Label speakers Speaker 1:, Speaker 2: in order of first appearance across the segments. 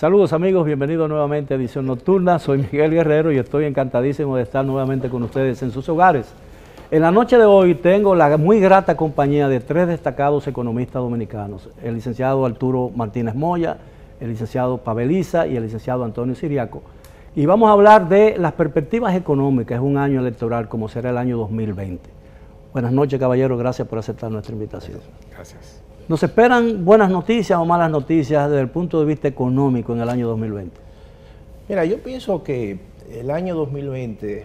Speaker 1: Saludos amigos, bienvenidos nuevamente a Edición Nocturna. Soy Miguel Guerrero y estoy encantadísimo de estar nuevamente con ustedes en sus hogares. En la noche de hoy tengo la muy grata compañía de tres destacados economistas dominicanos: el licenciado Arturo Martínez Moya, el licenciado Paveliza y el licenciado Antonio Siriaco. Y vamos a hablar de las perspectivas económicas en un año electoral como será el año 2020. Buenas noches, caballero, gracias por aceptar nuestra invitación.
Speaker 2: Gracias.
Speaker 1: ¿Nos esperan buenas noticias o malas noticias desde el punto de vista económico en el año 2020?
Speaker 2: Mira, yo pienso que el año 2020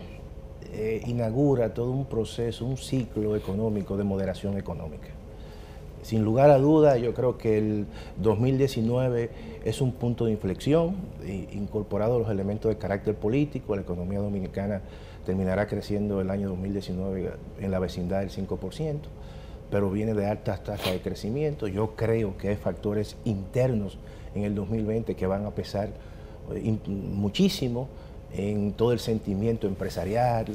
Speaker 2: inaugura todo un proceso, un ciclo económico de moderación económica. Sin lugar a duda, yo creo que el 2019 es un punto de inflexión, incorporado los elementos de carácter político. La economía dominicana terminará creciendo el año 2019 en la vecindad del 5%, pero viene de altas tasas de crecimiento. Yo creo que hay factores internos en el 2020 que van a pesar muchísimo en todo el sentimiento empresarial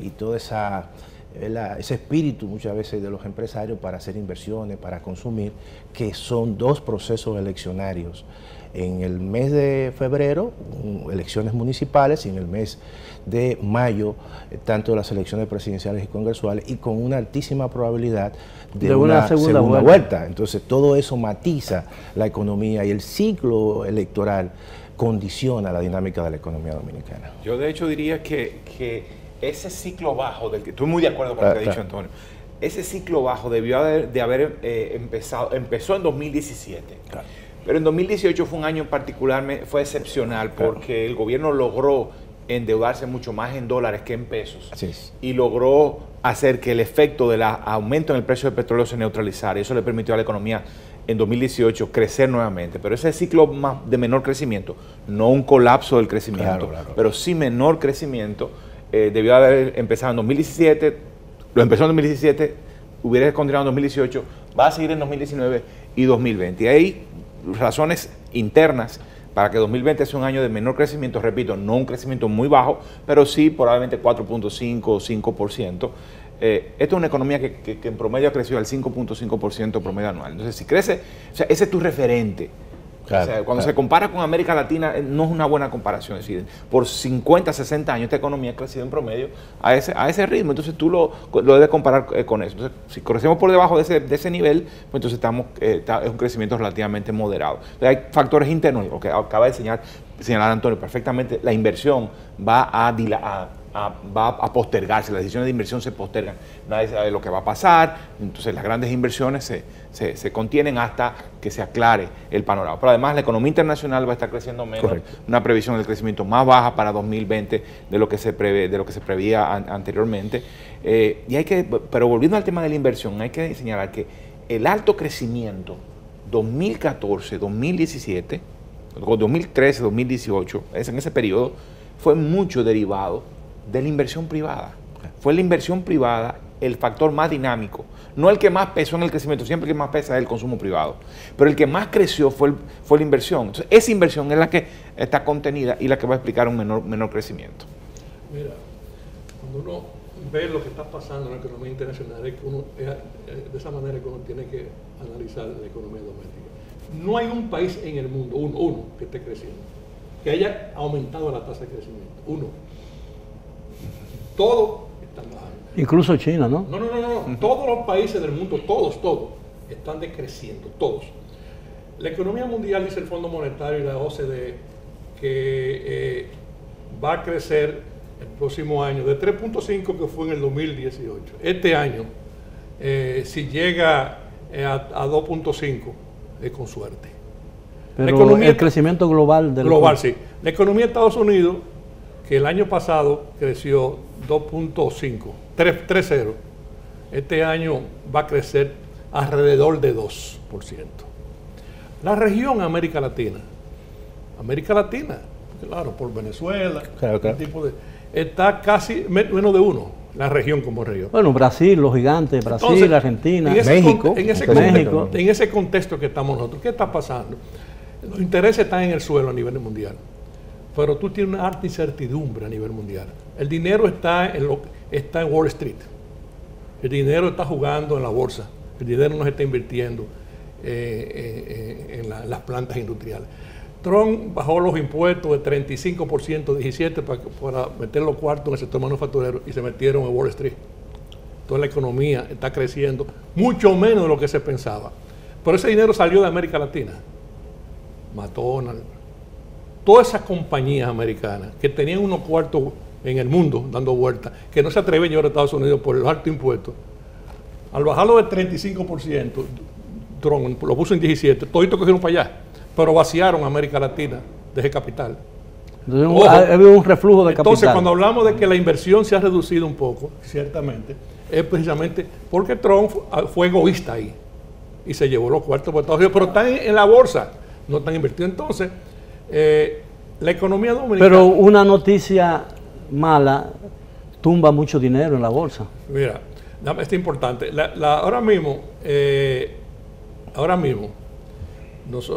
Speaker 2: y todo ese espíritu muchas veces de los empresarios para hacer inversiones, para consumir, que son dos procesos eleccionarios. En el mes de febrero, elecciones municipales, y en el mes de mayo, tanto las elecciones presidenciales y congresuales, y con una altísima probabilidad de una segunda vuelta. Entonces, todo eso matiza la economía y el ciclo electoral condiciona la dinámica de la economía dominicana.
Speaker 3: Yo, de hecho, diría que ese ciclo bajo, del que estoy muy de acuerdo con lo que ha dicho Antonio, ese ciclo bajo debió de haber empezó en 2017. Claro. Pero en 2018 fue un año fue excepcional, porque el gobierno logró endeudarse mucho más en dólares que en pesos.
Speaker 2: Así es.
Speaker 3: Y logró hacer que el efecto del aumento en el precio del petróleo se neutralizara. Y eso le permitió a la economía en 2018 crecer nuevamente. Pero ese ciclo de menor crecimiento, no un colapso del crecimiento, pero sí menor crecimiento, debió haber empezado en 2017, lo empezó en 2017, hubiera continuado en 2018, va a seguir en 2019 y 2020. Y hay razones internas para que 2020 sea un año de menor crecimiento, repito, no un crecimiento muy bajo, pero sí probablemente 4.5 o 5%. Esta es una economía que en promedio ha crecido al 5.5% promedio anual. Entonces, si crece, o sea, ese es tu referente. Claro, o sea, cuando se compara con América Latina, no es una buena comparación. Es decir, por 50, 60 años esta economía ha crecido en promedio a ese ritmo. Entonces tú lo debes comparar con eso. Entonces, si crecemos por debajo de ese nivel, pues entonces es un crecimiento relativamente moderado. Entonces, hay factores internos, lo que acaba de señalar Antonio perfectamente. La inversión va a postergarse, las decisiones de inversión se postergan. Nadie sabe lo que va a pasar, entonces las grandes inversiones se contienen hasta que se aclare el panorama. Pero además la economía internacional va a estar creciendo menos. Correcto. Una previsión del crecimiento más baja para 2020 de lo que se preveía anteriormente. Pero volviendo al tema de la inversión, hay que señalar que el alto crecimiento 2014, 2017, 2013, 2018, en ese periodo, fue mucho derivado de la inversión privada. Fue la inversión privada el factor más dinámico, no el que más pesó en el crecimiento. Siempre el que más pesa es el consumo privado, pero el que más creció fue la inversión. Entonces, esa inversión es la que está contenida y la que va a explicar un menor crecimiento.
Speaker 4: Mira, cuando uno ve lo que está pasando en la economía internacional, es de esa manera que uno tiene que analizar la economía doméstica. No hay un país en el mundo, uno que esté creciendo, que haya aumentado la tasa de crecimiento. Uno. Todos están bajando.
Speaker 1: Incluso China, ¿no?
Speaker 4: No. Todos los países del mundo, todos, están decreciendo, todos. La economía mundial, dice el Fondo Monetario y la OCDE, que va a crecer el próximo año de 3.5 que fue en el 2018. Este año, si llega a 2.5, es con suerte.
Speaker 1: Pero el crecimiento global
Speaker 4: sí. La economía de Estados Unidos, que el año pasado creció 2.5, 3.0, este año va a crecer alrededor de 2%. La región América Latina, claro, por Venezuela, claro. Está casi menos de 1, la región como región.
Speaker 1: Bueno, Brasil, los gigantes, Brasil, entonces, Argentina,
Speaker 4: México. En ese contexto que estamos nosotros, ¿qué está pasando? Los intereses están en el suelo a nivel mundial, pero tú tienes una alta incertidumbre a nivel mundial. El dinero está en Wall Street, el dinero está jugando en la bolsa, el dinero no se está invirtiendo en las plantas industriales. Trump bajó los impuestos de 35% a 17% para meter los cuartos en el sector manufacturero y se metieron en Wall Street. Entonces la economía está creciendo mucho menos de lo que se pensaba. Pero ese dinero salió de América Latina. McDonald's, todas esas compañías americanas que tenían unos cuartos en el mundo dando vueltas, que no se atreven a llevar a Estados Unidos por los altos impuestos, al bajarlo de 35%, Trump lo puso en 17%, toditos cogieron para allá, pero vaciaron América Latina de ese capital.
Speaker 1: Entonces, ha habido un reflujo de capital.
Speaker 4: Entonces, cuando hablamos de que la inversión se ha reducido un poco, ciertamente, es precisamente porque Trump fue egoísta ahí y se llevó los cuartos por Estados Unidos, pero están en la bolsa, no están invertidos. Entonces, la economía dominicana...
Speaker 1: Pero una noticia mala tumba mucho dinero en la bolsa.
Speaker 4: Mira, esto es importante. Ahora mismo,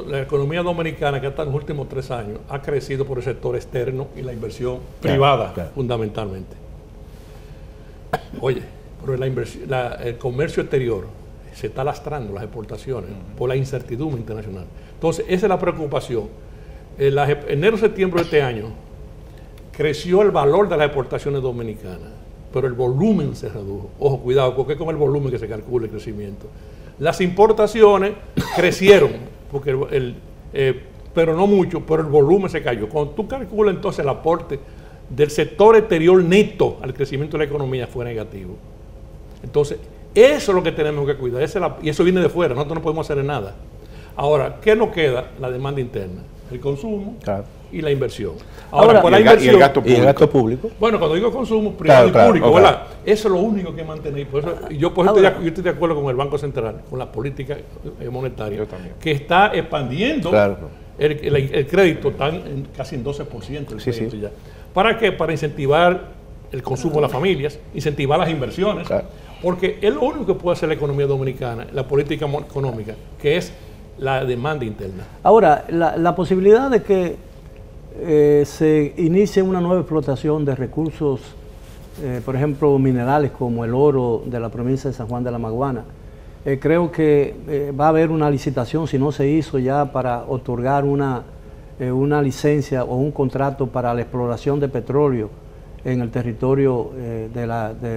Speaker 4: la economía dominicana, que hasta en los últimos 3 años, ha crecido por el sector externo y la inversión privada, fundamentalmente. Oye, pero el comercio exterior se está lastrando, las exportaciones, por la incertidumbre internacional. Entonces, esa es la preocupación. Enero-septiembre de este año creció el valor de las exportaciones dominicanas, pero el volumen se redujo. Ojo, cuidado, porque es con el volumen que se calcula el crecimiento. Las importaciones crecieron, pero no mucho, pero el volumen se cayó. Cuando tú calculas entonces el aporte del sector exterior neto al crecimiento de la economía fue negativo. Entonces, eso es lo que tenemos que cuidar, y eso viene de fuera, nosotros no podemos hacer nada. Ahora, ¿qué nos queda? La demanda interna, el consumo y la inversión. Ahora,
Speaker 3: y el gasto público.
Speaker 4: Bueno, cuando digo consumo privado y público, ¿verdad? Eso es lo único que mantener. Por eso, yo estoy de acuerdo con el Banco Central, con la política monetaria, que está expandiendo el crédito, casi en 12% el crédito ya. ¿Para qué? Para incentivar el consumo de las familias, incentivar las inversiones, porque es lo único que puede hacer la economía dominicana, la política económica, que es la demanda interna.
Speaker 1: Ahora, la posibilidad de que se inicie una nueva explotación de recursos, por ejemplo, minerales como el oro de la provincia de San Juan de la Maguana, creo que va a haber una licitación, si no se hizo ya, para otorgar una licencia o un contrato para la exploración de petróleo en el territorio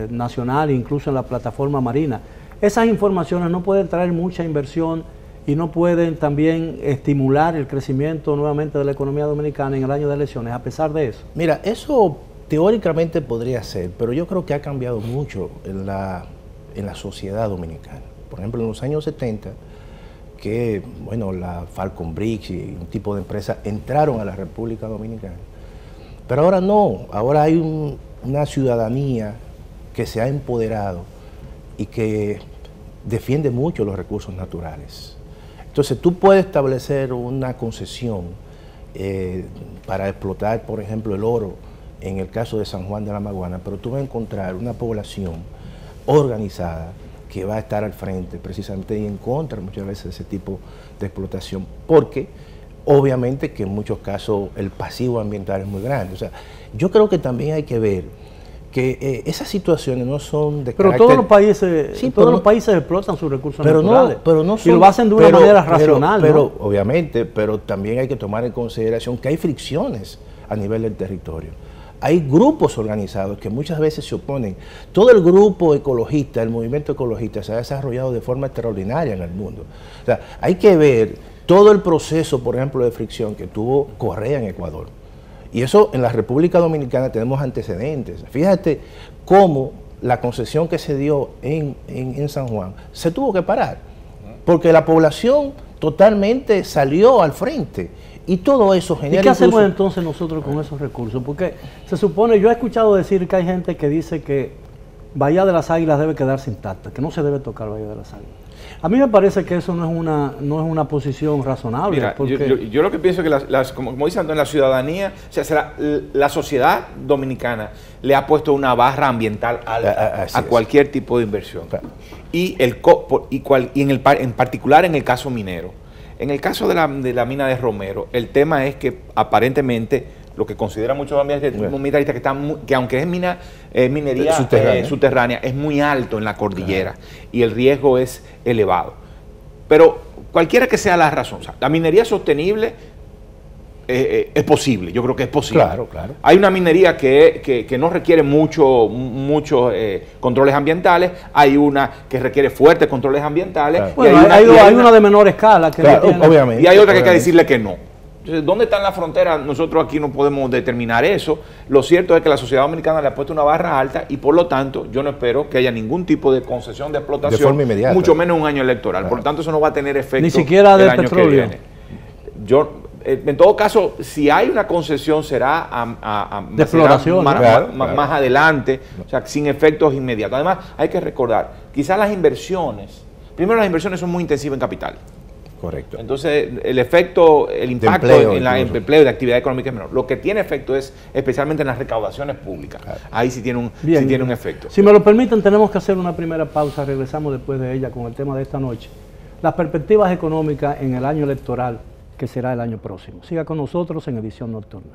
Speaker 1: nacional, incluso en la plataforma marina. Esas informaciones no pueden traer mucha inversión y no pueden también estimular el crecimiento nuevamente de la economía dominicana en el año de elecciones, a pesar de eso.
Speaker 2: Mira, eso teóricamente podría ser, pero yo creo que ha cambiado mucho en la sociedad dominicana. Por ejemplo, en los años 70, que bueno, la Falcon Bricks y un tipo de empresas entraron a la República Dominicana. Pero ahora no, ahora hay una ciudadanía que se ha empoderado y que defiende mucho los recursos naturales. Entonces tú puedes establecer una concesión para explotar, por ejemplo, el oro en el caso de San Juan de la Maguana, pero tú vas a encontrar una población organizada que va a estar al frente precisamente y en contra muchas veces de ese tipo de explotación, porque obviamente que en muchos casos el pasivo ambiental es muy grande. O sea, yo creo que también hay que ver que esas situaciones no son de
Speaker 1: pero
Speaker 2: carácter...
Speaker 1: todos los países explotan sus recursos naturales.
Speaker 2: No son,
Speaker 1: y lo hacen de una manera racional.
Speaker 2: Pero obviamente, pero también hay que tomar en consideración que hay fricciones a nivel del territorio. Hay grupos organizados que muchas veces se oponen. Todo el grupo ecologista, el movimiento ecologista, se ha desarrollado de forma extraordinaria en el mundo. O sea, hay que ver todo el proceso, por ejemplo, de fricción que tuvo Correa en Ecuador. Y eso en la República Dominicana tenemos antecedentes. Fíjate cómo la concesión que se dio en San Juan se tuvo que parar, porque la población totalmente salió al frente. Y todo eso genera...
Speaker 1: ¿Y qué hacemos entonces nosotros con esos recursos? Porque se supone, yo he escuchado decir que hay gente que dice que Bahía de las Águilas debe quedarse intacta, que no se debe tocar Bahía de las Águilas. A mí me parece que eso no es una posición razonable.
Speaker 3: Mira,
Speaker 1: porque
Speaker 3: yo lo que pienso es que, como dice Antonio, la ciudadanía, o sea, la sociedad dominicana le ha puesto una barra ambiental alta a cualquier tipo de inversión. Claro. En particular en el caso minero. En el caso de la mina de Romero, el tema es que aparentemente lo que consideran muchos ambientalistas que aunque es minería subterránea, es muy alto en la cordillera y el riesgo es elevado. Pero cualquiera que sea la razón, o sea, la minería sostenible es posible, yo creo que es posible.
Speaker 2: Claro, claro.
Speaker 3: Hay una minería que no requiere muchos controles ambientales, hay una que requiere fuertes controles ambientales.
Speaker 2: Claro.
Speaker 1: Bueno, hay una de menor escala que
Speaker 2: Claro,
Speaker 1: no tiene.
Speaker 2: obviamente.
Speaker 3: Y hay otra que hay que decirle que no. Entonces, ¿dónde está la frontera? Nosotros aquí no podemos determinar eso. Lo cierto es que la sociedad dominicana le ha puesto una barra alta y por lo tanto yo no espero que haya ningún tipo de concesión de explotación,
Speaker 2: De forma inmediata.
Speaker 3: mucho menos un año electoral.
Speaker 2: Claro.
Speaker 3: Por lo tanto, eso no va a tener efecto
Speaker 1: Ni siquiera
Speaker 3: el
Speaker 1: del
Speaker 3: año
Speaker 1: petróleo.
Speaker 3: que viene. En todo caso, si hay una concesión será
Speaker 1: De exploración,
Speaker 3: más,
Speaker 1: ¿no?
Speaker 2: Claro,
Speaker 3: más
Speaker 2: claro.
Speaker 3: adelante, o sea, sin efectos inmediatos. Además, hay que recordar, quizás las inversiones, primero las inversiones son muy intensivas en capital.
Speaker 2: Correcto.
Speaker 3: Entonces, el efecto, el impacto
Speaker 2: empleo,
Speaker 3: en la
Speaker 2: incluso.
Speaker 3: empleo y de actividad económica es menor. Lo que tiene efecto es especialmente en las recaudaciones públicas.
Speaker 2: Claro.
Speaker 3: Ahí sí tiene
Speaker 1: Bien.
Speaker 3: sí tiene un efecto.
Speaker 1: Si me lo permiten, tenemos que hacer una primera pausa. Regresamos después de ella con el tema de esta noche. Las perspectivas económicas en el año electoral, que será el año próximo. Siga con nosotros en Edición Nocturna.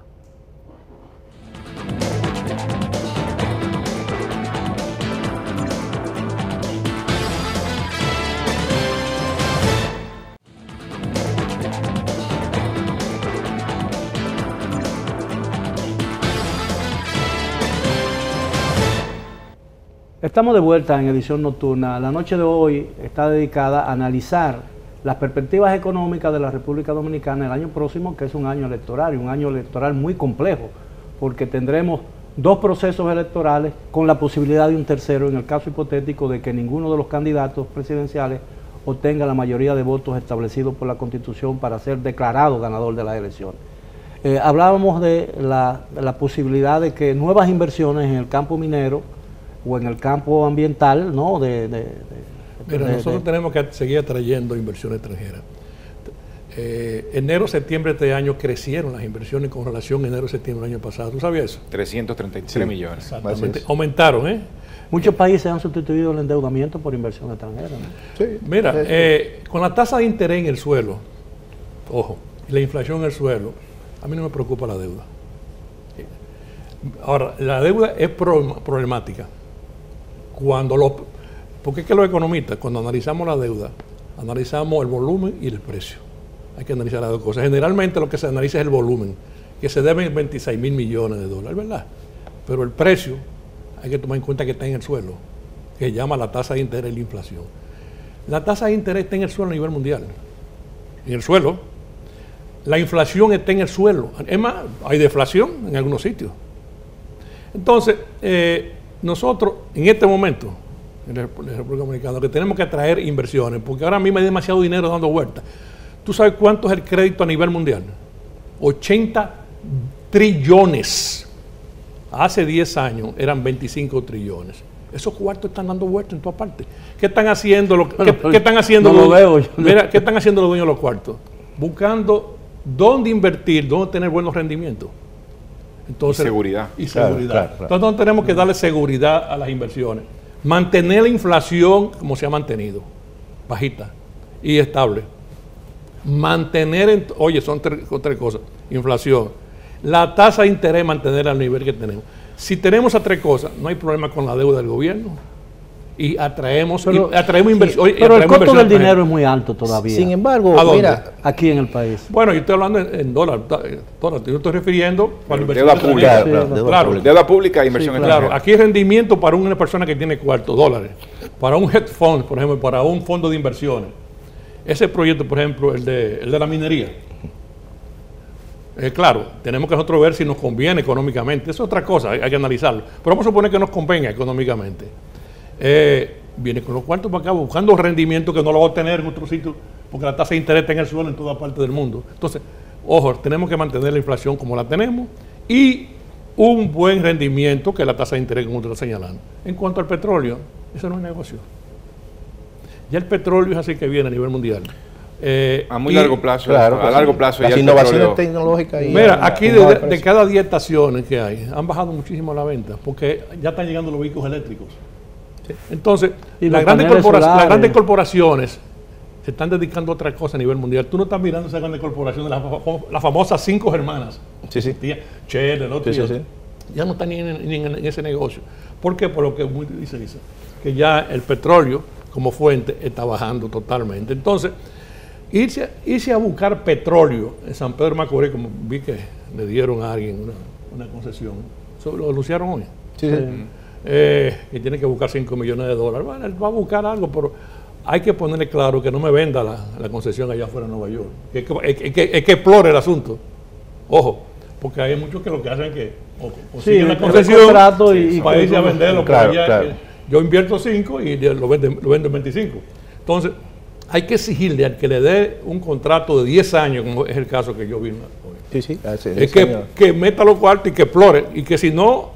Speaker 1: Estamos de vuelta en Edición Nocturna. La noche de hoy está dedicada a analizar las perspectivas económicas de la República Dominicana el año próximo, que es un año electoral, y un año electoral muy complejo, porque tendremos dos procesos electorales con la posibilidad de un tercero en el caso hipotético de que ninguno de los candidatos presidenciales obtenga la mayoría de votos establecidos por la Constitución para ser declarado ganador de las elecciones. Hablábamos de la posibilidad de que nuevas inversiones en el campo minero o en el campo ambiental, ¿no?
Speaker 4: Mira, nosotros tenemos que seguir atrayendo inversión extranjera. Enero, septiembre de este año crecieron las inversiones con relación a enero, septiembre del año pasado. ¿Tú sabías eso?
Speaker 3: 333
Speaker 2: Sí.
Speaker 3: millones.
Speaker 4: Exactamente.
Speaker 2: Así es.
Speaker 4: Aumentaron, ¿eh?
Speaker 1: Muchos países han sustituido el endeudamiento por inversión extranjera, ¿no?
Speaker 2: Sí.
Speaker 4: Mira,
Speaker 2: Sí.
Speaker 4: con la tasa de interés en el suelo, ojo, y la inflación en el suelo, a mí no me preocupa la deuda. Ahora, la deuda es problemática. Porque es que los economistas, cuando analizamos la deuda, analizamos el volumen y el precio. Hay que analizar las dos cosas. Generalmente lo que se analiza es el volumen, que se deben 26 mil millones de dólares, ¿verdad? Pero el precio, hay que tomar en cuenta que está en el suelo, que se llama la tasa de interés y la inflación. La tasa de interés está en el suelo a nivel mundial. En el suelo. La inflación está en el suelo. Es más, hay deflación en algunos sitios. Entonces, nosotros en este momento, en la República Dominicana, lo que tenemos que atraer inversiones, porque ahora mismo hay demasiado dinero dando vueltas. ¿Tú sabes cuánto es el crédito a nivel mundial? 80 trillones. Hace 10 años eran 25 trillones. Esos cuartos están dando vueltas en todas partes. ¿Qué están haciendo? ¿Qué están haciendo?
Speaker 1: No lo veo.
Speaker 4: Mira, ¿qué están haciendo los dueños de los cuartos? Buscando dónde invertir, dónde tener buenos rendimientos. Entonces,
Speaker 3: Y seguridad.
Speaker 4: Y
Speaker 2: Claro,
Speaker 4: seguridad.
Speaker 2: claro, claro.
Speaker 4: Entonces tenemos que darle seguridad a las inversiones. Mantener la inflación como se ha mantenido, bajita y estable. Mantener, oye, son tres cosas. Inflación. La tasa de interés, mantener al nivel que tenemos. Si tenemos esas tres cosas, no hay problema con la deuda del gobierno. Y atraemos inversión.
Speaker 1: Pero el costo del dinero es muy alto todavía.
Speaker 2: Sin embargo,
Speaker 4: ¿A dónde?
Speaker 2: mira,
Speaker 1: aquí en el país.
Speaker 4: Bueno, yo estoy hablando en dólares. Yo estoy refiriendo para
Speaker 3: Deuda
Speaker 4: inversión
Speaker 3: pública.
Speaker 4: extranjera.
Speaker 2: Claro,
Speaker 4: Claro.
Speaker 3: Deuda pública e inversión
Speaker 1: Sí,
Speaker 3: extranjera.
Speaker 4: Claro, aquí hay rendimiento para una persona que tiene cuarto, dólares. Para un hedge fund, por ejemplo, para un fondo de inversiones. Ese proyecto, por ejemplo, el de la minería. Claro, tenemos que nosotros ver si nos conviene económicamente. Eso es otra cosa, hay que analizarlo. Pero vamos a suponer que nos convenga económicamente. Viene con los cuartos para acá buscando rendimiento que no lo va a obtener en otro sitio, porque la tasa de interés está en el suelo en toda parte del mundo. Entonces, ojo, tenemos que mantener la inflación como la tenemos y un buen rendimiento, que es la tasa de interés como usted está señalando. En cuanto al petróleo, eso no es negocio. Ya el petróleo es así que viene a nivel mundial.
Speaker 3: A muy
Speaker 4: y-
Speaker 3: largo plazo.
Speaker 2: claro,
Speaker 3: a largo plazo.
Speaker 2: las
Speaker 3: ya el
Speaker 2: innovaciones
Speaker 3: petróleo-
Speaker 2: tecnológicas. y
Speaker 4: Mira,
Speaker 2: la-
Speaker 4: aquí
Speaker 2: no hay
Speaker 4: de
Speaker 2: precio.
Speaker 4: cada 10 estaciones que hay, han bajado muchísimo la venta, porque ya están llegando los vehículos eléctricos. Entonces,
Speaker 1: Y
Speaker 4: las
Speaker 1: los
Speaker 4: grandes,
Speaker 1: paneles solares.
Speaker 4: las grandes corporaciones se están dedicando a otra cosa a nivel mundial. Tú no estás mirando esas grandes corporaciones, las famosas 5 hermanas.
Speaker 2: Sí, sí.
Speaker 4: Shell, el otro
Speaker 2: Sí,
Speaker 4: y
Speaker 2: sí,
Speaker 4: otro.
Speaker 2: sí.
Speaker 4: Ya no están ni en ese negocio. ¿Por qué? Por lo que dice que ya el petróleo como fuente está bajando totalmente. Entonces, irse a buscar petróleo en San Pedro de Macorís, como vi que le dieron a alguien una concesión, eso lo anunciaron hoy.
Speaker 2: Sí, sí.
Speaker 4: Y tiene que buscar $5 millones. Bueno, él va a buscar algo, pero hay que ponerle claro que no me venda la concesión allá afuera en Nueva York. Es que explore el asunto. Ojo, porque hay muchos que lo que hacen es que consiguen la concesión para irse a venderlo.
Speaker 2: Claro, claro.
Speaker 4: Yo invierto 5 y lo vendo en 25. Entonces, hay que exigirle al que le dé un contrato de 10 años, como es el caso que yo vi hoy.
Speaker 2: Sí,
Speaker 4: es que meta los cuartos y que explore, y que si no,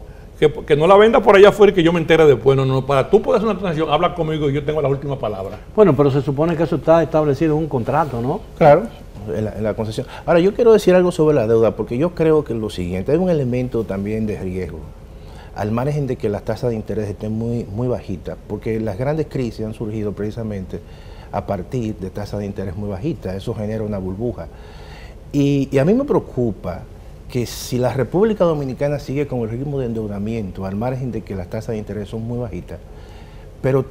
Speaker 4: que no la venda por allá afuera y que yo me entere después. No, para tú poder hacer una transacción, habla conmigo y yo tengo la última palabra.
Speaker 1: Bueno, pero se supone que eso está establecido en un contrato, ¿no?
Speaker 2: Claro, en la concesión. Ahora, yo quiero decir algo sobre la deuda, porque yo creo que es lo siguiente, hay un elemento también de riesgo, al margen de que las tasas de interés estén muy bajitas, porque las grandes crisis han surgido precisamente a partir de tasas de interés muy bajitas. Eso genera una burbuja. Y a mí me preocupa que si la República Dominicana sigue con el ritmo de endeudamiento, al margen de que las tasas de interés son muy bajitas, pero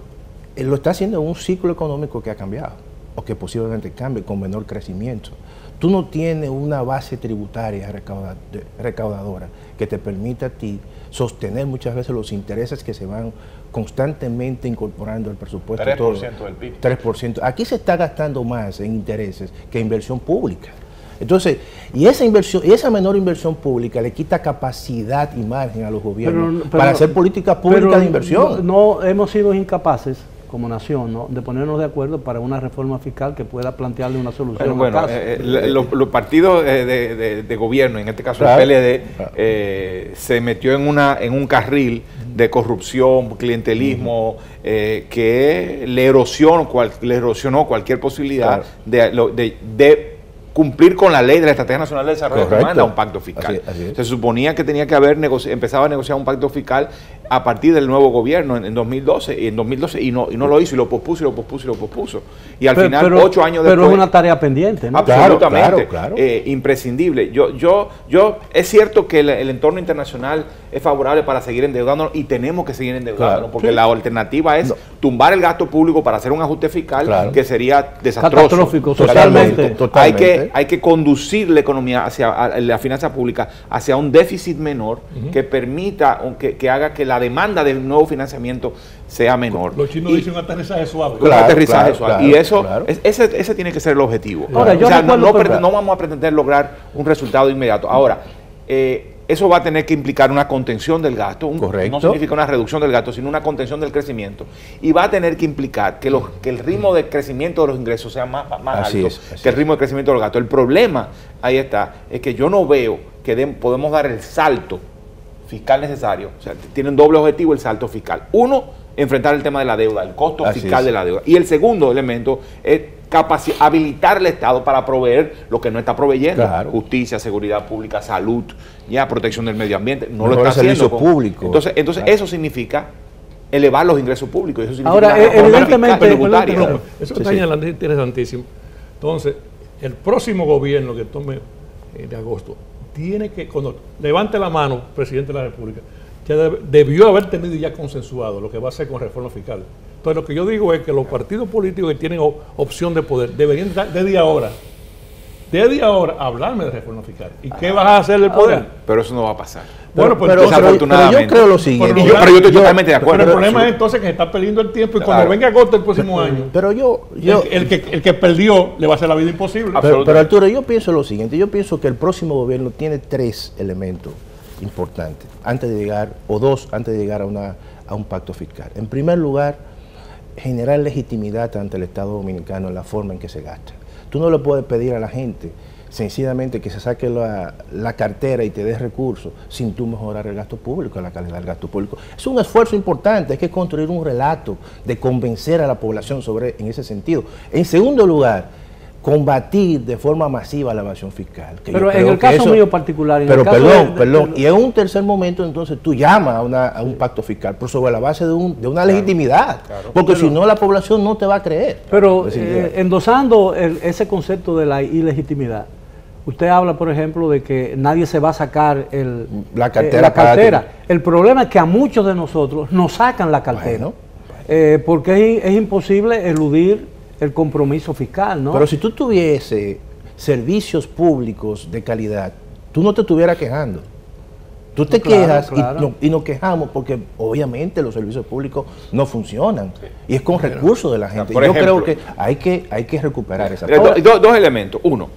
Speaker 2: lo está haciendo en un ciclo económico que ha cambiado, o que posiblemente cambie con menor crecimiento. Tú no tienes una base tributaria recaudadora que te permita a ti sostener muchas veces los intereses que se van constantemente incorporando al presupuesto.
Speaker 3: 3% del PIB.
Speaker 2: 3%. Aquí se está gastando más en intereses que inversión pública. Entonces, y esa menor inversión pública le quita capacidad y margen a los gobiernos para hacer políticas públicas de inversión.
Speaker 1: No hemos sido incapaces como nación, ¿no?, de ponernos de acuerdo para una reforma fiscal que pueda plantearle una solución.
Speaker 3: Bueno, los partidos de gobierno, en este caso el PLD, se metió en un carril de corrupción, clientelismo, que le erosionó cualquier posibilidad de cumplir con la ley de la Estrategia Nacional de Desarrollo que manda un pacto fiscal.
Speaker 2: Así es.
Speaker 3: Se suponía que tenía que haber empezado a negociar un pacto fiscal a partir del nuevo gobierno en 2012 y no lo hizo, y lo pospuso. Y al final, 8 años después...
Speaker 1: Pero es una tarea pendiente, ¿no?
Speaker 3: Absolutamente,
Speaker 2: claro.
Speaker 3: Imprescindible. Es cierto que el entorno internacional es favorable para seguir endeudándonos y tenemos que seguir endeudándonos, porque la alternativa es tumbar el gasto público para hacer un ajuste fiscal que sería desastroso.
Speaker 1: Catastrófico, totalmente.
Speaker 3: Hay que conducir la economía hacia la finanza pública hacia un déficit menor que permita, que haga que la demanda del nuevo financiamiento sea menor.
Speaker 4: Los chinos dicen un aterrizaje suave.
Speaker 3: Un aterrizaje suave. Y eso, ese tiene que ser el objetivo.
Speaker 1: Ahora,
Speaker 3: no vamos a pretender lograr un resultado inmediato. Ahora, eso va a tener que implicar una contención del gasto. No significa una reducción del gasto, sino una contención del crecimiento. Y va a tener que implicar que el ritmo de crecimiento de los ingresos sea más alto que el ritmo de crecimiento del gasto. El problema, ahí está, es que yo no veo que podemos dar el salto fiscal necesario. O sea, tiene un doble objetivo el salto fiscal. Uno, enfrentar el tema de la deuda, el costo fiscal de la deuda. Y el segundo elemento es habilitar al Estado para proveer lo que no está proveyendo. Justicia, seguridad pública, salud, protección del medio ambiente. No lo está haciendo.
Speaker 2: Servicio público.
Speaker 3: Entonces eso significa elevar los ingresos públicos. Eso significa
Speaker 1: ahora, evidentemente,
Speaker 4: eso que está señalando es interesantísimo. Entonces, el próximo gobierno que tome de agosto tiene que, cuando levante la mano, presidente de la República, ya debió haber tenido ya consensuado lo que va a hacer con reforma fiscal. Entonces, lo que yo digo es que los partidos políticos que tienen opción de poder deberían desde ahora hablarme de reforma fiscal. ¿Y qué vas a hacer del poder?
Speaker 3: Pero eso no va a pasar.
Speaker 4: Bueno, pues
Speaker 3: desafortunadamente.
Speaker 2: Pero yo creo lo siguiente.
Speaker 3: Pero yo estoy totalmente de acuerdo.
Speaker 4: Pero el problema es entonces que se está perdiendo el tiempo y cuando venga agosto el próximo año,
Speaker 2: pero
Speaker 4: el que perdió le va a hacer la vida imposible.
Speaker 2: Pero Arturo, yo pienso lo siguiente. Yo pienso que el próximo gobierno tiene 3 elementos importantes antes de llegar, o 2 antes de llegar a un pacto fiscal. En primer lugar, generar legitimidad ante el Estado Dominicano en la forma en que se gasta. Tú no le puedes pedir a la gente sencillamente que se saque la cartera y te dé recursos sin tú mejorar el gasto público, la calidad del gasto público. Es un esfuerzo importante, hay que construir un relato de convencer a la población en ese sentido. En segundo lugar, combatir de forma masiva la evasión fiscal.
Speaker 1: Pero en el caso mío particular...
Speaker 2: Perdón. Y en un tercer momento, entonces, tú llamas a un pacto fiscal, pero sobre la base de una legitimidad. Porque si no, la población no te va a creer.
Speaker 1: Pero endosando ese concepto de la ilegitimidad, usted habla, por ejemplo, de que nadie se va a sacar la cartera. El problema es que a muchos de nosotros nos sacan la cartera. Porque es imposible eludir el compromiso fiscal, ¿no?
Speaker 2: Pero si tú tuviese servicios públicos de calidad, tú no te estuvieras quejando. Tú te quejas y nos quejamos porque obviamente los servicios públicos no funcionan y es con recursos de la gente.
Speaker 3: Por
Speaker 2: Yo
Speaker 3: ejemplo,
Speaker 2: creo que hay que recuperar esa parte.
Speaker 3: Dos elementos. Uno,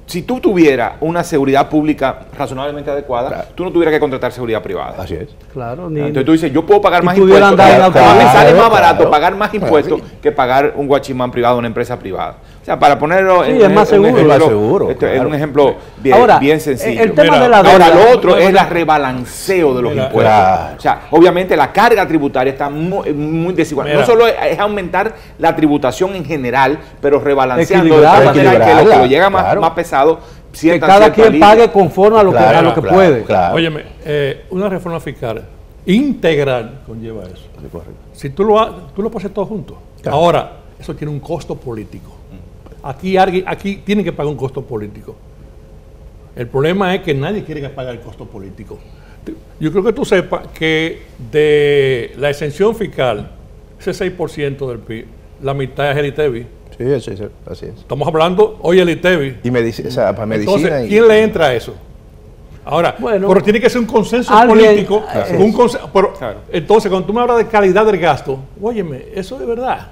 Speaker 3: si tú tuvieras una seguridad pública razonablemente adecuada, tú no tuvieras que contratar seguridad privada.
Speaker 2: Así es.
Speaker 1: Claro,
Speaker 3: Entonces tú dices, yo puedo pagar más
Speaker 1: pudieran
Speaker 3: impuestos.
Speaker 1: dar
Speaker 3: Me sale más barato
Speaker 2: claro.
Speaker 3: pagar más impuestos que pagar un guachimán privado, una empresa privada. O sea, para ponerlo
Speaker 1: Sí, es más seguro.
Speaker 2: Es más seguro,
Speaker 3: en
Speaker 2: claro.
Speaker 3: un ejemplo bien,
Speaker 1: Ahora,
Speaker 3: bien sencillo.
Speaker 1: el tema
Speaker 4: Mira,
Speaker 1: de la deuda.
Speaker 3: Ahora, lo otro es el rebalanceo de los
Speaker 4: Mira,
Speaker 3: impuestos.
Speaker 2: claro.
Speaker 3: O sea, obviamente la carga tributaria está muy desigual.
Speaker 4: Mira.
Speaker 3: No solo es aumentar la tributación en general, pero rebalanceando de
Speaker 1: Equilibrarla.
Speaker 3: tal manera que lo que lo llega
Speaker 2: Claro.
Speaker 3: más pesado
Speaker 1: Que
Speaker 3: sientan
Speaker 1: cada
Speaker 3: cierto
Speaker 1: quien
Speaker 3: alivio.
Speaker 1: pague conforme a lo que puede.
Speaker 2: Claro.
Speaker 4: Óyeme, una reforma fiscal integral conlleva eso.
Speaker 2: Correcto.
Speaker 4: Si tú lo puedes hacer todo junto.
Speaker 2: Claro.
Speaker 4: Ahora, eso tiene un costo político. Aquí tienen que pagar un costo político. El problema es que nadie quiere pagar el costo político. Yo creo que tú sepas que de la exención fiscal, ese 6% del PIB, la mitad es el ITEVI.
Speaker 2: Sí, así es.
Speaker 4: Estamos hablando hoy el ITEVI.
Speaker 2: Y o sea, para medicina.
Speaker 4: Entonces, ¿quién le entra a eso? Ahora,
Speaker 1: Bueno,
Speaker 4: pero tiene que ser un consenso
Speaker 1: alguien-
Speaker 4: político. Pero,
Speaker 3: Claro.
Speaker 4: entonces, cuando tú me hablas de calidad del gasto, óyeme, eso es verdad.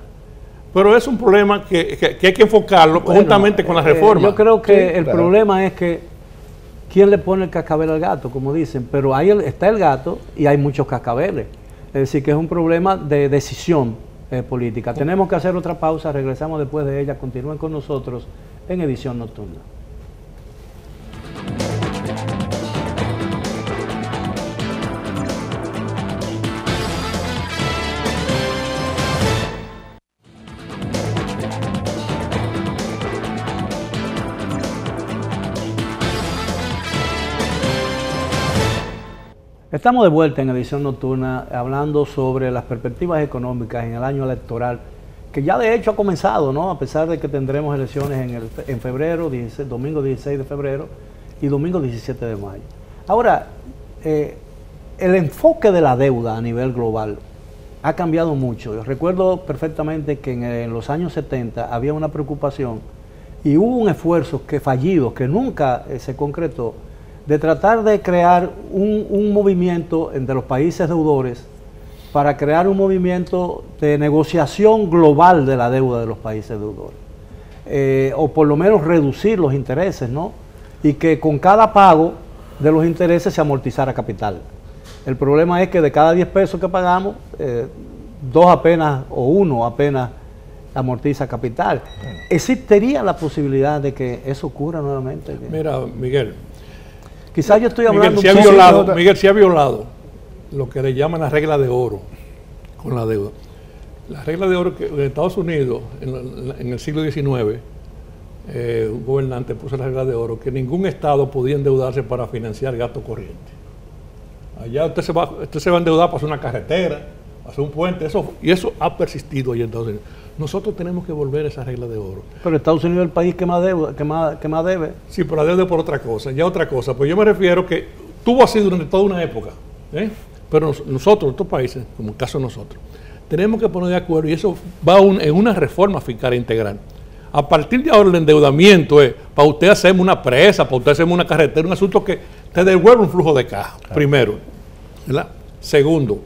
Speaker 4: Pero es un problema que hay que enfocarlo conjuntamente con la reforma.
Speaker 1: Yo creo que
Speaker 2: Sí,
Speaker 1: el
Speaker 2: claro.
Speaker 1: problema es que quién le pone el cascabel al gato, como dicen, pero ahí está el gato y hay muchos cascabeles. Es decir, que es un problema de decisión política. Tenemos que hacer otra pausa, regresamos después de ella. Continúen con nosotros en Edición Nocturna. Estamos de vuelta en Edición Nocturna hablando sobre las perspectivas económicas en el año electoral, que ya de hecho ha comenzado, ¿no? A pesar de que tendremos elecciones en febrero, domingo 16 de febrero y domingo 17 de mayo. Ahora, el enfoque de la deuda a nivel global ha cambiado mucho. Yo recuerdo perfectamente que en los años 70 había una preocupación y hubo un esfuerzo fallido, que nunca se concretó, de tratar de crear un movimiento entre los países deudores para crear un movimiento de negociación global de la deuda de los países deudores. O por lo menos reducir los intereses, ¿no? Y que con cada pago de los intereses se amortizara capital. El problema es que de cada 10 pesos que pagamos, 2 apenas o 1 apenas amortiza capital. ¿Existiría la posibilidad de que eso ocurra nuevamente?
Speaker 4: Mira, Miguel.
Speaker 1: Quizás yo estoy hablando
Speaker 4: Miguel se ha violado lo que le llaman la regla de oro con la deuda. La regla de oro que en Estados Unidos, en el siglo XIX, un gobernante puso la regla de oro que ningún estado podía endeudarse para financiar gasto corriente. Allá usted se va a endeudar para hacer una carretera, para hacer un puente, y eso ha persistido allá en Estados Unidos. Nosotros tenemos que volver a esa regla de oro.
Speaker 1: Pero Estados Unidos es el país que más debe.
Speaker 4: Sí, pero la deuda es por otra cosa, ya otra cosa. Pues yo me refiero que tuvo así durante toda una época, pero nosotros, estos países, como el caso de nosotros, tenemos que poner de acuerdo y eso va en una reforma fiscal integral. A partir de ahora el endeudamiento es para usted hacerme una presa, para usted hacerme una carretera, un asunto que te devuelve un flujo de caja, primero. ¿Verdad? Segundo,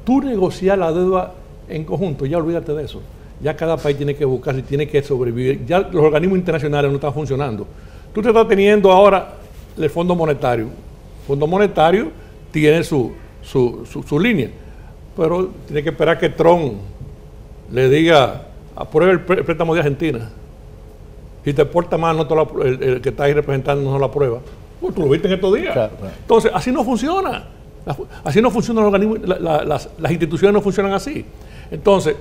Speaker 4: tú negociar la deuda en conjunto, ya olvídate de eso. Ya cada país tiene que buscar si tiene que sobrevivir. Ya los organismos internacionales no están funcionando. Tú te estás teniendo ahora el Fondo Monetario. El Fondo Monetario tiene su línea, pero tiene que esperar que Trump le diga, apruebe el préstamo de Argentina. Si te porta mal, el que está ahí representando no lo aprueba. Pues tú lo viste en estos días.
Speaker 2: Claro.
Speaker 4: Entonces, así no funciona. Así no funcionan los organismos, las instituciones no funcionan así. Entonces,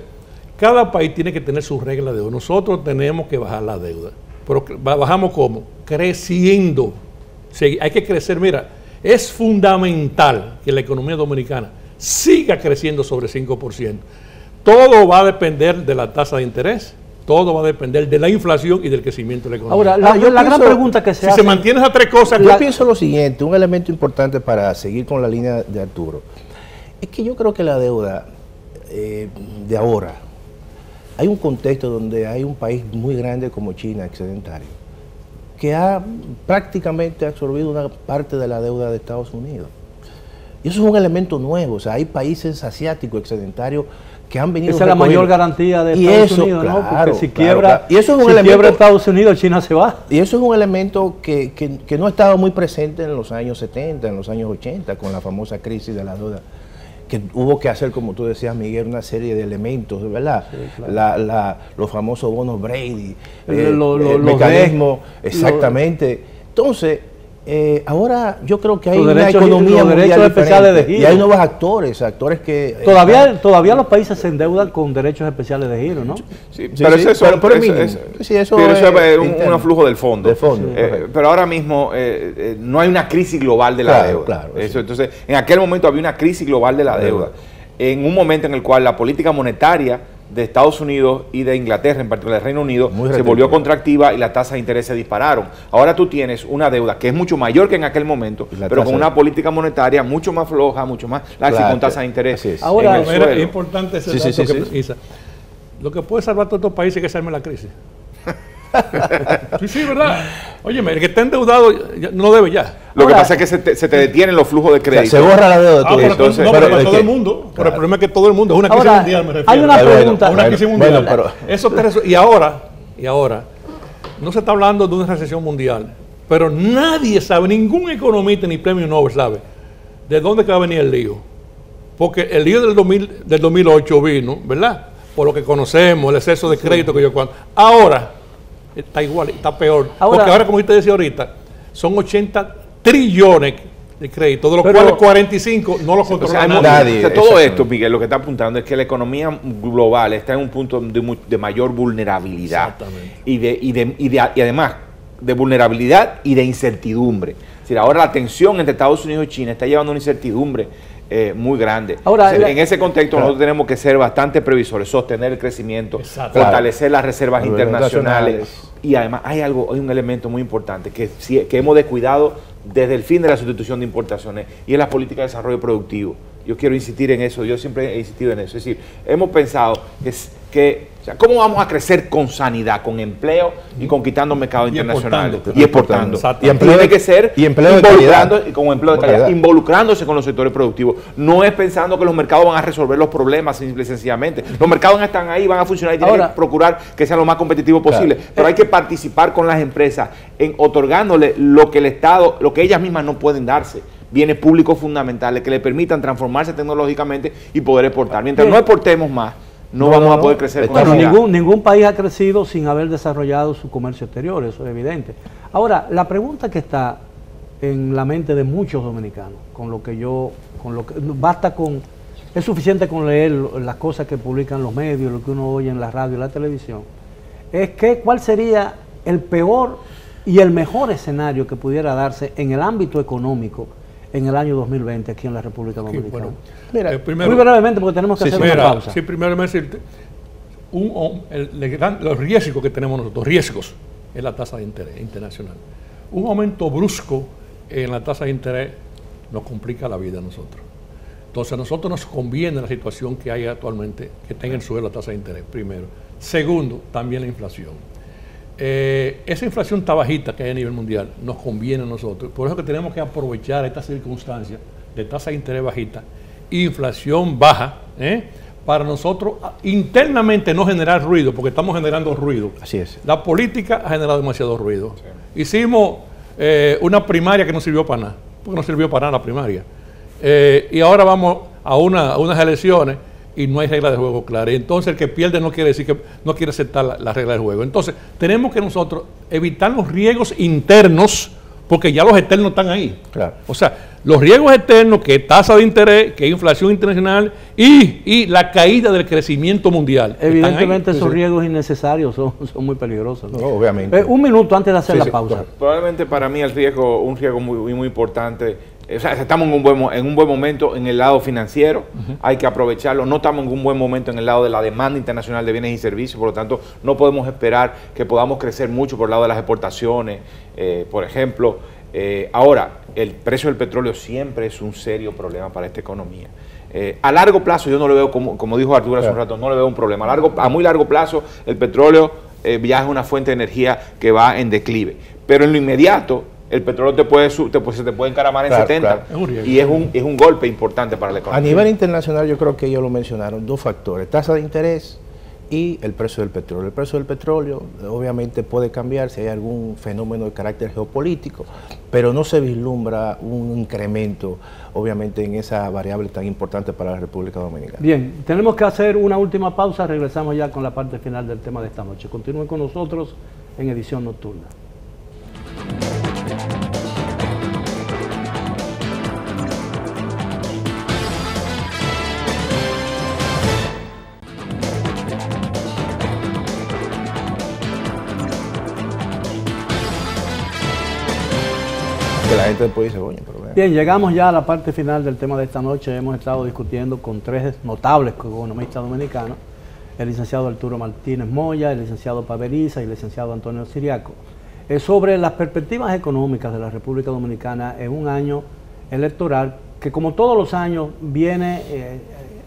Speaker 4: cada país tiene que tener sus reglas de deuda. Nosotros tenemos que bajar la deuda. Pero bajamos ¿cómo? Creciendo. Hay que crecer. Mira, es fundamental que la economía dominicana siga creciendo sobre 5%. Todo va a depender de la tasa de interés, todo va a depender de la inflación y del crecimiento de la economía.
Speaker 1: Ahora, la gran pregunta que se hace...
Speaker 4: Si se mantiene esas tres cosas...
Speaker 2: Yo pienso lo siguiente, un elemento importante para seguir con la línea de Arturo, es que yo creo que la deuda de ahora, hay un contexto donde hay un país muy grande como China, excedentario, que ha prácticamente absorbido una parte de la deuda de Estados Unidos. Y eso es un elemento nuevo. O sea, hay países asiáticos excedentarios que han venido.
Speaker 1: Esa es la mayor garantía de Estados Unidos, ¿no? Porque si quiebra,
Speaker 2: y eso es un elemento,
Speaker 1: quiebra Estados Unidos, China se va.
Speaker 2: Y eso es un elemento que no estaba muy presente en los años 70, en los años 80, con la famosa crisis de la deuda, que hubo que hacer, como tú decías, Miguel, una serie de elementos, ¿verdad? Sí, claro. Los famosos bonos Brady, el mecanismo, exactamente. Entonces, ahora yo creo que hay una economía mundial diferente, y hay nuevos actores que...
Speaker 1: Todavía los países se endeudan con derechos especiales de giro, ¿no?
Speaker 3: Sí, pero eso es un flujo del fondo. Pero ahora mismo no hay una crisis global de la deuda. Claro, entonces, en aquel momento había una crisis global de la deuda. En un momento en el cual la política monetaria de Estados Unidos y de Inglaterra, en particular del Reino Unido, se volvió contractiva y las tasas de interés se dispararon. Ahora tú tienes una deuda que es mucho mayor que en aquel momento, pero con una política monetaria mucho más floja, mucho más laxa, con tasas de interés.
Speaker 4: Ahora, es importante ese dato que precisa. Lo que puede salvar a todos estos países es que se arme la crisis. Sí, ¿verdad? Óyeme, el que está endeudado no debe ya.
Speaker 3: Lo que pasa es que se te detienen los flujos de crédito.
Speaker 2: Se borra la deuda.
Speaker 4: Pero todo el mundo. Pero el problema es que todo el mundo. Es una crisis mundial, me refiero.
Speaker 1: Hay una pregunta.
Speaker 4: Una crisis mundial. Y ahora, no se está hablando de una recesión mundial, pero nadie sabe, ningún economista ni premio Nobel sabe de dónde va a venir el lío. Porque el lío del 2008 vino, ¿verdad? Por lo que conocemos, el exceso de crédito que yo cuando. Ahora está igual, está peor. Porque ahora, como usted decía ahorita, son 80 trillones de crédito, de los cuales 45 no los controla nadie.
Speaker 3: Todo esto, Miguel, lo que está apuntando es que la economía global está en un punto de mayor vulnerabilidad. Y además de vulnerabilidad y de incertidumbre. Es decir, ahora la tensión entre Estados Unidos y China está llevando a una incertidumbre muy grande. Ahora, en ese contexto nosotros tenemos que ser bastante previsores, sostener el crecimiento, fortalecer las reservas internacionales. Y además hay un elemento muy importante que hemos descuidado desde el fin de la sustitución de importaciones, y es la política de desarrollo productivo. Yo quiero insistir en eso, yo siempre he insistido en eso. Es decir, hemos pensado ¿cómo vamos a crecer con sanidad, con empleo y conquistando mercados internacionales? Y exportando. Y tiene que ser involucrándose con los sectores productivos. No es pensando que los mercados van a resolver los problemas simple y sencillamente. Los mercados están ahí, van a funcionar y tienen que procurar que sean lo más competitivos posible. Pero hay que participar con las empresas en otorgándole lo que el Estado, lo que ellas mismas no pueden darse. Bienes públicos fundamentales que le permitan transformarse tecnológicamente y poder exportar. Mientras no exportemos más, no vamos a poder crecer.
Speaker 1: Bueno, ningún país ha crecido sin haber desarrollado su comercio exterior, eso es evidente. Ahora, la pregunta que está en la mente de muchos dominicanos, es suficiente con leer las cosas que publican los medios, lo que uno oye en la radio y la televisión, es ¿cuál sería el peor y el mejor escenario que pudiera darse en el ámbito económico en el año 2020 aquí en la República Dominicana?
Speaker 4: Bueno,
Speaker 1: primero, muy brevemente, porque tenemos que hacer una pausa.
Speaker 4: Sí, primero me decirte, los riesgos que tenemos nosotros, riesgos, es la tasa de interés internacional. Un aumento brusco en la tasa de interés nos complica la vida a nosotros. Entonces, a nosotros nos conviene la situación que hay actualmente, que tenga en el suelo la tasa de interés, primero. Segundo, también la inflación. Esa inflación tan bajita que hay a nivel mundial nos conviene a nosotros. Por eso que tenemos que aprovechar estas circunstancias de tasa de interés bajita, inflación baja, para nosotros internamente no generar ruido, porque estamos generando ruido.
Speaker 2: Así es.
Speaker 4: La política ha generado demasiado ruido. Sí. Hicimos una primaria que no sirvió para nada, porque no sirvió para nada la primaria. Y ahora vamos a unas elecciones y no hay regla de juego clara. Y entonces el que pierde no quiere decir que no quiere aceptar la regla del juego. Entonces tenemos que nosotros evitar los riesgos internos, porque ya los externos están ahí.
Speaker 2: Claro.
Speaker 4: O sea, los riesgos externos, que es tasa de interés, que es inflación internacional y la caída del crecimiento mundial.
Speaker 1: Evidentemente esos riesgos innecesarios son muy peligrosos, ¿no?
Speaker 2: No, obviamente.
Speaker 1: Un minuto antes de hacer la pausa.
Speaker 2: Claro.
Speaker 3: Probablemente para mí un riesgo muy importante. O sea, estamos en un buen momento en el lado financiero, hay que aprovecharlo. No estamos en un buen momento en el lado de la demanda internacional de bienes y servicios, por lo tanto no podemos esperar que podamos crecer mucho por el lado de las exportaciones, por ejemplo. Ahora, el precio del petróleo siempre es un serio problema para esta economía. A largo plazo yo no le veo, como dijo Arturo hace un rato, no le veo un problema. A muy largo plazo el petróleo ya es una fuente de energía que va en declive. Pero en lo inmediato el petróleo se te puede encaramar en 70 y es un golpe importante para la economía.
Speaker 2: A nivel internacional yo creo que ellos lo mencionaron, dos factores, tasa de interés y el precio del petróleo. El precio del petróleo obviamente puede cambiar si hay algún fenómeno de carácter geopolítico, pero no se vislumbra un incremento obviamente en esa variable tan importante para la República Dominicana.
Speaker 1: Bien, tenemos que hacer una última pausa, regresamos ya con la parte final del tema de esta noche. Continúen con nosotros en Edición Nocturna.
Speaker 2: Que la gente después dice, coño, pero vean.
Speaker 1: Bien, llegamos ya a la parte final del tema de esta noche. Hemos estado discutiendo con tres notables economistas dominicanos, el licenciado Arturo Martínez Moya, el licenciado Paveriza y el licenciado Antonio Siriaco, sobre las perspectivas económicas de la República Dominicana en un año electoral que, como todos los años, viene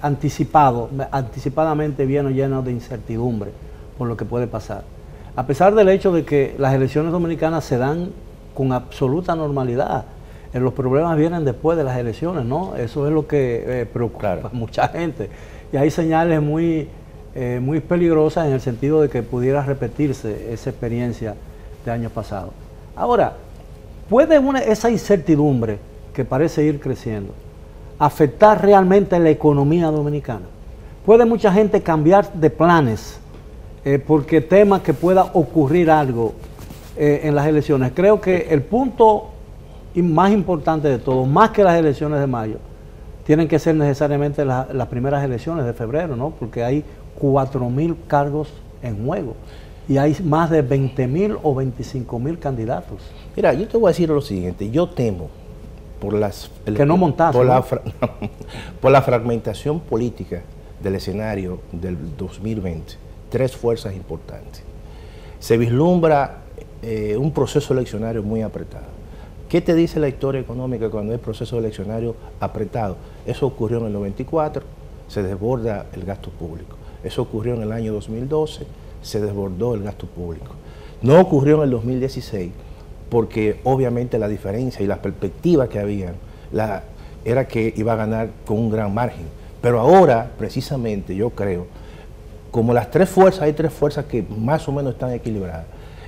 Speaker 1: anticipadamente viene lleno de incertidumbre por lo que puede pasar. A pesar del hecho de que las elecciones dominicanas se dan con absoluta normalidad, los problemas vienen después de las elecciones, ¿no? Eso es lo que preocupa a mucha gente. Y hay señales muy peligrosas en el sentido de que pudiera repetirse esa experiencia de años pasados. Ahora, ¿puede esa incertidumbre que parece ir creciendo afectar realmente la economía dominicana? ¿Puede mucha gente cambiar de planes porque tema que pueda ocurrir algo en las elecciones? Creo que el punto más importante de todo, más que las elecciones de mayo, tienen que ser necesariamente las primeras elecciones de febrero, ¿no? Porque hay 4.000 cargos en juego y hay más de 20.000 o 25.000 candidatos.
Speaker 2: Mira, yo te voy a decir lo siguiente, yo temo por la fragmentación política del escenario del 2020, tres fuerzas importantes. Se vislumbra un proceso eleccionario muy apretado. ¿Qué te dice la historia económica cuando hay proceso eleccionario apretado? Eso ocurrió en el 94, se desborda el gasto público. Eso ocurrió en el año 2012, se desbordó el gasto público. No ocurrió en el 2016, porque obviamente la diferencia y la perspectiva que había era que iba a ganar con un gran margen. Pero ahora, precisamente, yo creo, como hay tres fuerzas que más o menos están equilibradas,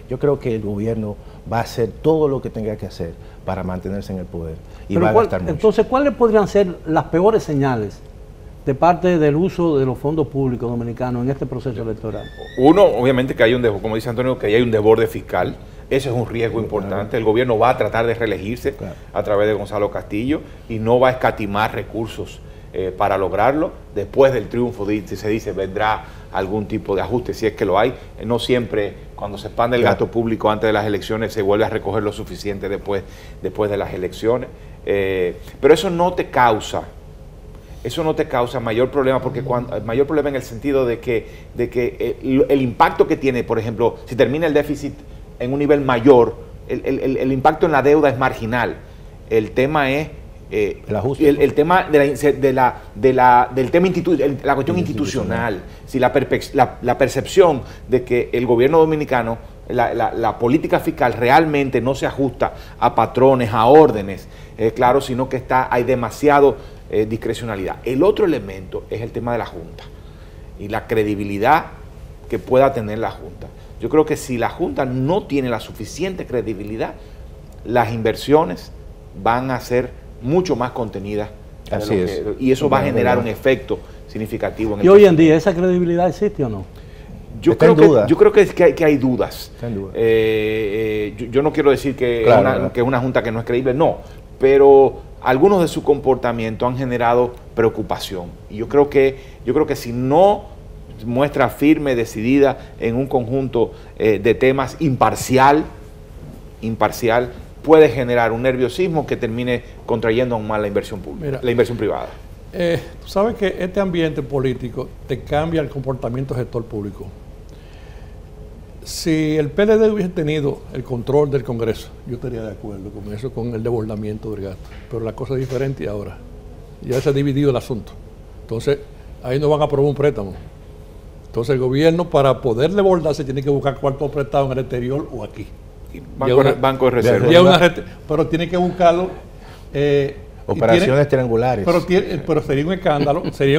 Speaker 2: yo creo que el gobierno va a hacer todo lo que tenga que hacer para mantenerse en el poder y va a gastar mucho.
Speaker 1: Entonces, ¿cuáles podrían ser las peores señales de parte del uso de los fondos públicos dominicanos en este proceso electoral?
Speaker 3: Uno, obviamente que hay como dice Antonio, que hay un desborde fiscal. Ese es un riesgo importante. El gobierno va a tratar de reelegirse a través de Gonzalo Castillo y no va a escatimar recursos para lograrlo. Después del triunfo, se dice, vendrá algún tipo de ajuste, si es que lo hay. No siempre, cuando se expande el gasto público antes de las elecciones, se vuelve a recoger lo suficiente después de las elecciones. Pero eso no te causa mayor problema, porque mayor problema en el sentido de que el impacto que tiene, por ejemplo, si termina el déficit en un nivel mayor, el impacto en la deuda es marginal. El tema es el tema de la cuestión institucional. Si la percepción de que el gobierno dominicano, la política fiscal realmente no se ajusta a patrones, a órdenes, claro, sino que hay demasiado discrecionalidad. El otro elemento es el tema de la Junta y la credibilidad que pueda tener la Junta. Yo creo que si la Junta no tiene la suficiente credibilidad, las inversiones van a ser mucho más contenidas. Y eso va a generar un efecto significativo en el
Speaker 1: ¿Y hoy en día esa credibilidad existe o no?
Speaker 3: Yo creo que hay dudas. Yo no quiero decir que es una junta que no es creíble, no, pero algunos de su comportamiento han generado preocupación. Y yo creo que si no muestra firme, decidida en un conjunto de temas imparcial, puede generar un nerviosismo que termine contrayendo aún más la inversión pública, la inversión privada.
Speaker 4: Tú sabes que este ambiente político te cambia el comportamiento del sector público. Si el PLD hubiese tenido el control del Congreso, yo estaría de acuerdo con eso, con el desbordamiento del gasto. Pero la cosa es diferente ahora. Ya se ha dividido el asunto. Entonces, ahí no van a aprobar un préstamo. Entonces, el gobierno, para poder desbordarse, tiene que buscar cuartos prestados en el exterior o aquí.
Speaker 3: Banco de Reserva.
Speaker 4: Pero tiene que buscarlo.
Speaker 2: Operaciones triangulares.
Speaker 4: Pero sería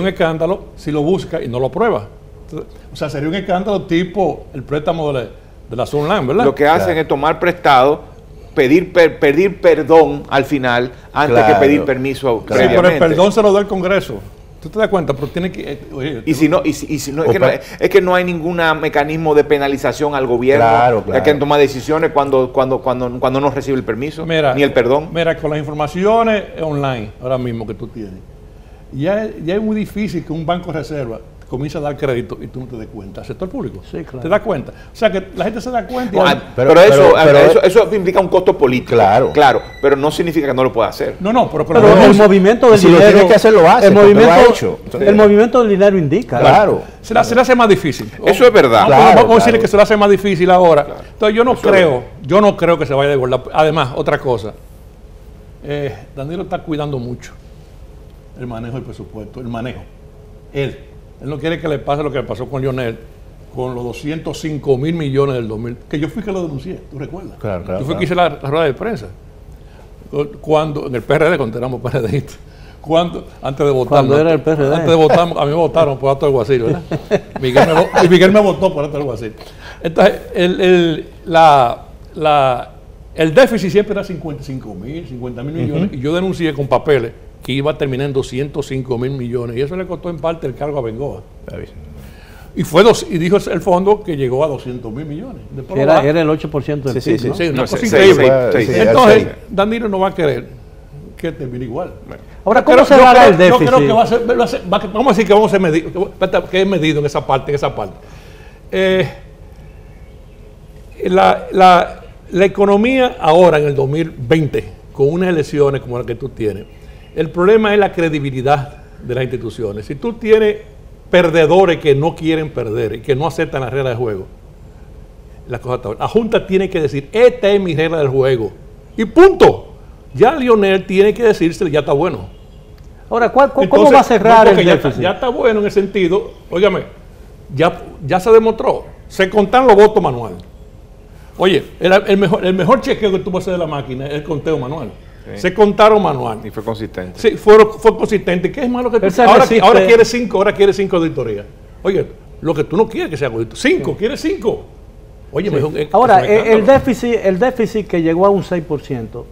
Speaker 4: un escándalo si lo busca y no lo aprueba. Entonces, o sea, sería un escándalo tipo el préstamo de la Sunland, ¿verdad?
Speaker 3: Lo que hacen es tomar prestado, pedir perdón al final, antes que pedir permiso previamente.
Speaker 4: Sí, pero el perdón se lo da el Congreso. ¿Tú te das cuenta? Pero tiene que...
Speaker 3: Y si no, es que no hay ningún mecanismo de penalización al gobierno.
Speaker 2: Claro.
Speaker 3: Hay que tomar decisiones cuando no recibe el permiso, ni el perdón.
Speaker 4: Mira, con las informaciones online, ahora mismo que tú tienes, ya es muy difícil que un banco de reserva comience a dar crédito y tú no te des cuenta. ¿Sector público?
Speaker 1: Sí, claro.
Speaker 4: ¿Te das cuenta? O sea, que la gente se da cuenta.
Speaker 3: Pero eso implica un costo político. Claro, pero no significa que no lo pueda hacer.
Speaker 4: No, pero
Speaker 1: el movimiento del dinero...
Speaker 2: Si lo tiene que hacer, lo hace.
Speaker 1: El movimiento del dinero indica.
Speaker 2: Claro.
Speaker 4: Se le hace más difícil.
Speaker 3: Eso es verdad.
Speaker 4: Vamos a decirle que se le hace más difícil ahora. Claro. Entonces yo no creo que se vaya a desbordar. Además, otra cosa. Danilo está cuidando mucho el manejo del presupuesto. El manejo. Él no quiere que le pase lo que le pasó con Lionel, con los 205 mil millones del 2000, que yo fui que lo denuncié, ¿tú recuerdas?
Speaker 2: Claro.
Speaker 4: Yo fui que hice la rueda de prensa. Cuando, en el PRD, cuando éramos PRDistas, antes de votar.
Speaker 1: Cuando era el PRD.
Speaker 4: Antes de votar, a mí me votaron por acto del Guasir, ¿verdad? Miguel me votó por acto del Guasir. Entonces, el déficit siempre era 50 mil millones, y yo denuncié con papeles que iba a terminar en 205 mil millones, y eso le costó en parte el cargo a Bengoa. Y dijo el fondo que llegó a 200 mil millones.
Speaker 1: Era el 8% del PIB, ¿no?
Speaker 4: Sí, una cosa increíble. Entonces, Danilo no va a querer que termine igual.
Speaker 1: Ahora, ¿cómo se va a dar el déficit?
Speaker 4: Yo creo que vamos a decir que vamos a ser medido, que es medido en esa parte. La economía ahora, en el 2020, con unas elecciones como la que tú tienes, el problema es la credibilidad de las instituciones. Si tú tienes perdedores que no quieren perder y que no aceptan las reglas del juego, la Junta tiene que decir, esta es mi regla del juego. Y punto. Ya Lionel tiene que decirse, ya está bueno.
Speaker 1: Ahora, ¿cómo va a cerrar el déficit?
Speaker 4: Ya está bueno en el sentido, óigame, ya se demostró, se contan los votos manuales. Oye, el mejor chequeo que tú vas a hacer de la máquina es el conteo manual. Sí. Se contaron manual.
Speaker 3: Y fue consistente.
Speaker 4: Sí, fue consistente. ¿Qué es malo que tú? Ahora quieres 5 auditorías. Oye, lo que tú no quieres que sea auditoría. 5, quieres 5. Oye,
Speaker 1: sí.
Speaker 4: Mejor.
Speaker 1: Ahora, el déficit que llegó a un 6%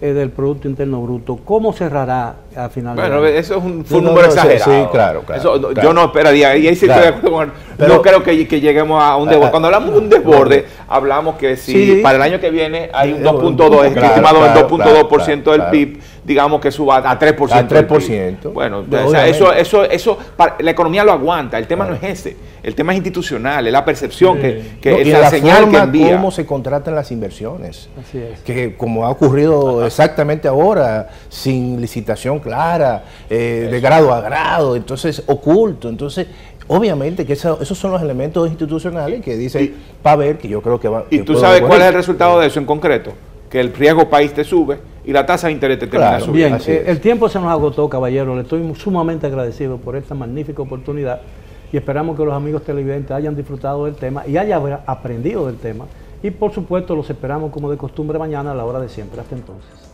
Speaker 1: del Producto Interno Bruto, ¿cómo cerrará a final de año?
Speaker 3: Eso es un número exagerado.
Speaker 2: Sí, claro.
Speaker 3: Eso, yo no esperaría, y ahí sí estoy de acuerdo con él. No creo que lleguemos a un desborde. Cuando hablamos de un desborde, hablamos que si para el año que viene hay un 2.2, estimado el 2.2% del PIB, digamos que suba a 3%.
Speaker 2: A 3%.
Speaker 3: Bueno, eso la economía lo aguanta. El tema no es ese. El tema es institucional, es la percepción que
Speaker 2: la
Speaker 3: señal que envía.
Speaker 2: Cómo se contratan las inversiones.
Speaker 1: Así es.
Speaker 2: Que como ha ocurrido exactamente ahora, sin licitación clara, de grado a grado, entonces oculto. Entonces, obviamente que esos son los elementos institucionales que dice Pavel, que yo creo que va.
Speaker 3: ¿Y tú sabes cuál es el resultado de eso en concreto? Que el riesgo país te sube y la tasa de interés te termina subiendo.
Speaker 1: Bien, el tiempo se nos agotó, caballero. Le estoy sumamente agradecido por esta magnífica oportunidad y esperamos que los amigos televidentes hayan disfrutado del tema y hayan aprendido del tema. Y por supuesto los esperamos como de costumbre mañana a la hora de siempre. Hasta entonces.